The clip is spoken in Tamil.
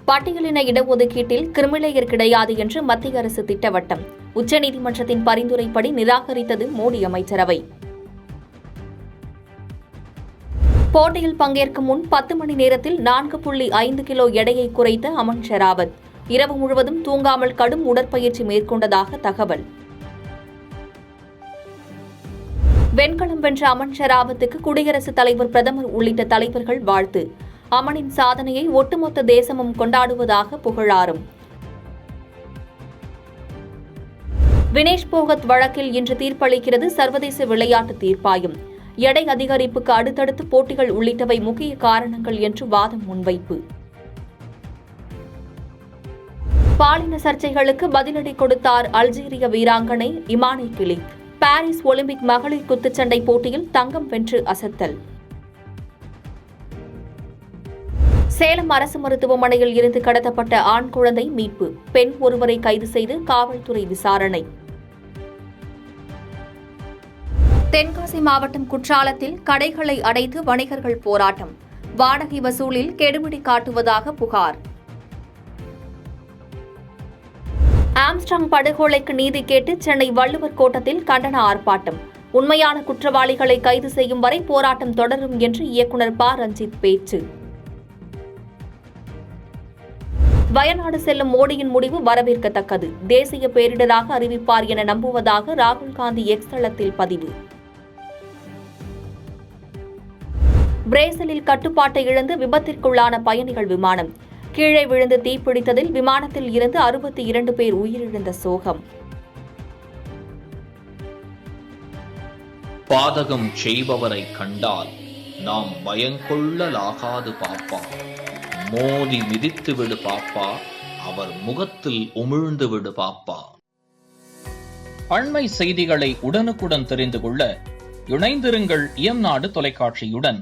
பட்டியலின இடஒதுக்கீட்டில் கிரிமிலேயர் கிடையாது என்று மத்திய அரசு திட்டவட்டம். உச்சநீதிமன்றத்தின் பரிந்துரைப்படி நிராகரித்தது மோடி அமைச்சரவை. போட்டியில் பங்கேற்கும் முன் 10 மணி நேரத்தில் 4.5 கிலோ எடையை குறைத்த அமன் ஷெராவத். இரவு முழுவதும் தூங்காமல் கடும் உடற்பயிற்சி மேற்கொண்டதாக தகவல். வெண்கலம் வென்ற அமன் ஷெராவத்துக்கு குடியரசுத் தலைவர், பிரதமர் உள்ளிட்ட தலைவர்கள் வாழ்த்து. அமனின் சாதனையை ஒட்டுமொத்த தேசமும் கொண்டாடுவதாக புகழாரம். வினேஷ் போகத் வழக்கில் இன்று தீர்ப்பளிக்கிறது சர்வதேச விளையாட்டு தீர்ப்பாயம். எடை அதிகரிப்புக்கு அடுத்தடுத்து போட்டிகள் உள்ளிட்டவை முக்கிய காரணங்கள் என்று வாதம் முன்வைப்பு. பாலின சர்ச்சைகளுக்கு பதிலடி கொடுத்தார் அல்ஜீரிய வீராங்கனை இமானி கிலிக். பாரிஸ் ஒலிம்பிக் மகளிர் குத்துச்சண்டை போட்டியில் தங்கம் வென்று அசத்தல். சேலம் அரசு மருத்துவமனையில் இருந்து கடத்தப்பட்ட ஆண் குழந்தை மீட்பு. பெண் ஒருவரை கைது செய்து காவல்துறை விசாரணை. தென்காசி மாவட்டம் குற்றாலத்தில் கடைகளை அடைத்து வணிகர்கள் போராட்டம். வாடகை வசூலில் கெடுபிடி காட்டுவதாக புகார். ஆம்ஸ்ட்ராங் படுகொலைக்கு நீதி கேட்டு சென்னை வள்ளுவர் கோட்டத்தில் கண்டன ஆர்ப்பாட்டம். உண்மையான குற்றவாளிகளை கைது செய்யும் வரை போராட்டம் தொடரும் என்று இயக்குநர் ப. ரஞ்சித் பேச்சு. வயநாடு செல்லும் மோடியின் முடிவு வரவேற்கத்தக்கது. தேசிய பேரிடராக அறிவிப்பார் என நம்புவதாக ராகுல் காந்தி எக்ஸ் தளத்தில் பதிவு. பிரேசிலில் கட்டுப்பாட்டை இழந்து விபத்திற்குள்ளான பயணிகள் விமானம். கீழே விழுந்து தீப்பிடித்ததில் விமானத்தில் இருந்து 62 பேர் உயிரிழந்த சோகம். பாதகம் செய்பவரை கண்டால் நாம் பயங்கொள்ளலாகாது பாப்பா. மோதி மிதித்து விடு பாப்பா, அவர் முகத்தில் உமிழ்ந்து விடு பாப்பா. அண்மை செய்திகளை உடனுக்குடன் தெரிந்து கொள்ள இணைந்திருங்கள் இயம்நாடு தொலைக்காட்சியுடன்.